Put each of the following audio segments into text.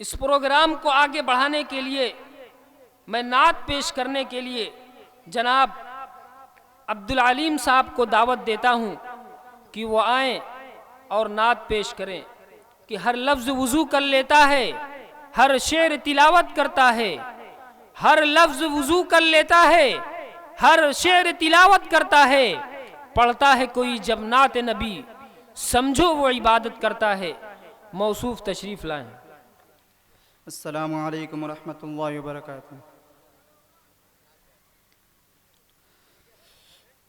اس programme کو آگے بڑھانے کے لیے میں نعت پیش کرنے کے لیے جناب عبدالعلیم صاحب کو دعوت دیتا ہوں کہ وہ آئیں اور نعت پیش کریں کہ ہر لفظ وضو کر لیتا ہے، ہر شعر تلاوت کرتا ہے، ہر لفظ وضو کر لیتا ہے، ہر شعر تلاوت کرتا ہے، پڑھتا ہے کوئی جب نعت نبی سمجھو وہ عبادت کرتا ہے۔ موصوف تشریف لائیں۔ السلام علیکم ورحمۃ اللہ وبرکاتہ۔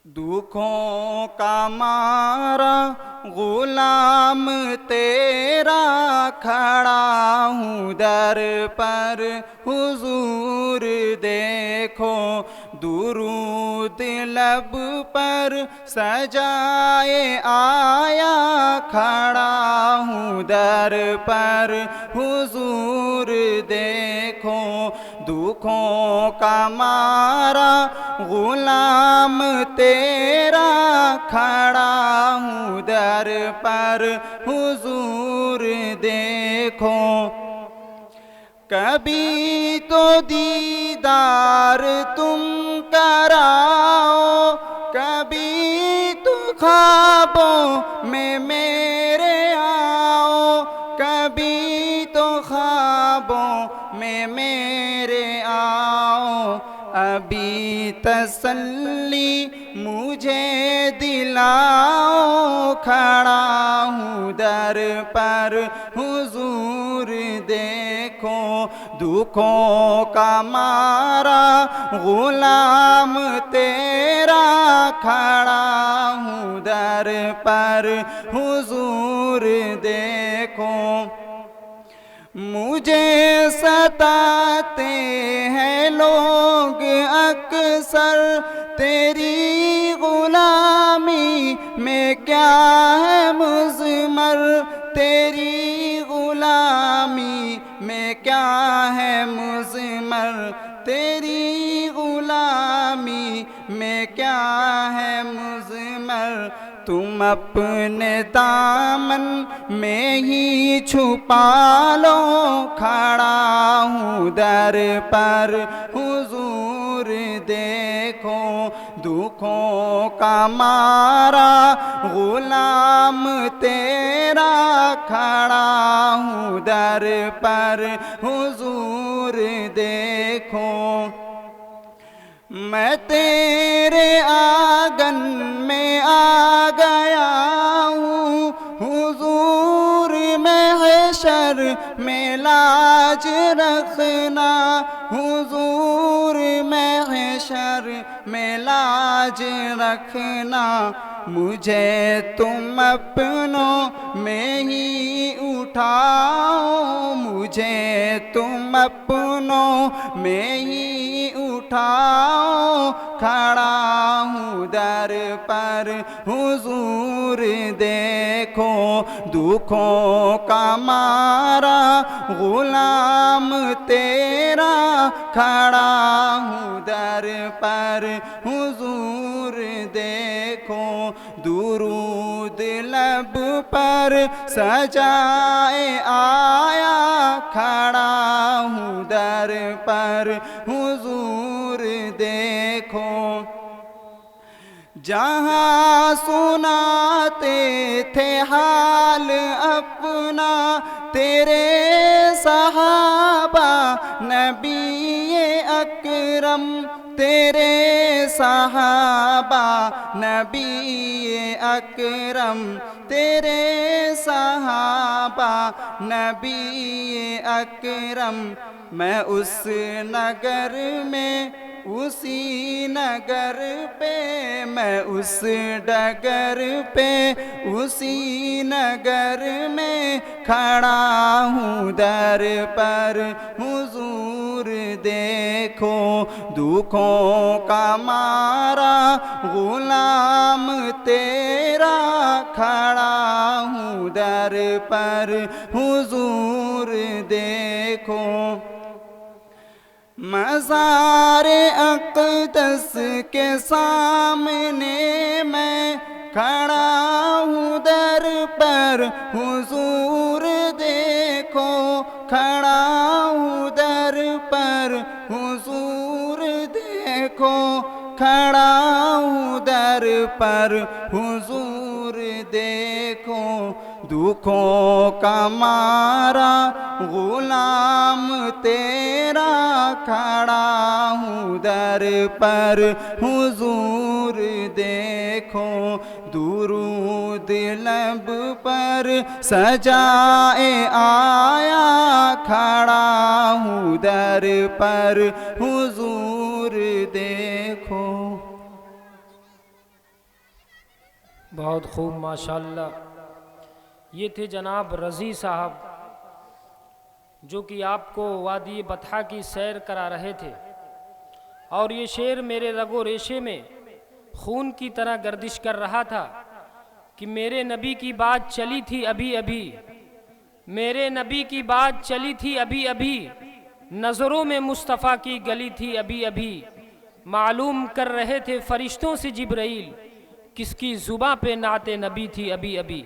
دکھوں کا مارا غلام تیرا کھڑا ہوں در پر حضور دیکھو، درود لب پر سجائے آیا کھڑا ہوں در پر حضور دیکھو، دکھوں کا مارا غلام تیرا کھڑا ہوں در پر حضور دیکھو، کبھی تو دیدار تم کراؤ، کبھی تو خوابوں میں میرے آؤ، کبھی تو خوابوں میں میرے آؤ، ابھی تسلی مجھے دلاؤ، کھڑا ہوں در پر حضور دیکھو، دکھوں کا مارا غلام تیرا کھڑا ہوں در پر حضور دیکھو، مجھے ستاتے ہیں لوگ اکثر، تیری غلامی میں کیا ہے مضمر، تیری غلامی میں کیا ہے مضمر، تیری غلامی میں کیا ہے مضمر، تم اپنے دامن میں ہی چھپا لو، کھڑا ہوں در پر حضور دیکھو، دکھوں کا مارا غلام تیرا کھڑا ہوں در پر حضور دیکھو، میں تیرے آنگن میں آ گیا ہوں، حضور میں حشر میں لاج رکھنا، حضور میں حشر میں لاج رکھنا، مجھے تم اپنوں میں ہی اٹھاؤ، مجھے تم اپنوں میں ہی اٹھاؤ، کھڑا ہوں در پر حضور دیکھو، دکھوں کا مارا غلام تیرا کھڑا ہوں در پر حضور دیکھو، درود لب پر سجائے آیا کھڑا ہوں در پر حضور دیکھو، جہاں سناتے تھے حال اپنا تیرے صحابہ نبی اکرم، تیرے صحابہ نبی اکرم، تیرے صحابہ نبی اکرم، میں اس نگر میں اسی نگر پہ، میں اس ڈگر پہ اسی نگر میں کھڑا ہوں در پر حضور دیکھو، دکھوں کا مارا غلام تیرا کھڑا ہوں در پر حضور دیکھو، مزار اقدس کے سامنے میں کھڑا ہوں در پر حضور دیکھو، کھڑا ہوں در پر حضور دیکھو، کھڑا ہوں در پر حضور دیکھو، دکھوں کا مارا غلام تیرا، کھڑا ہوں در پر حضور دیکھو، درود لب پر سجائے آیا، کھڑا ہوں در پر حضور دیکھو۔ بہت خوب، ماشاءاللہ۔ یہ تھے جناب رضی صاحب جو کہ آپ کو وادی بطحا کی سیر کرا رہے تھے، اور یہ شعر میرے رگ و ریشے میں خون کی طرح گردش کر رہا تھا کہ میرے نبی کی بات چلی تھی ابھی ابھی، میرے نبی کی بات چلی تھی ابھی ابھی، نظروں میں مصطفیٰ کی گلی تھی ابھی ابھی، معلوم کر رہے تھے فرشتوں سے جبرائیل کس کی زباں پہ نعت نبی تھی ابھی ابھی۔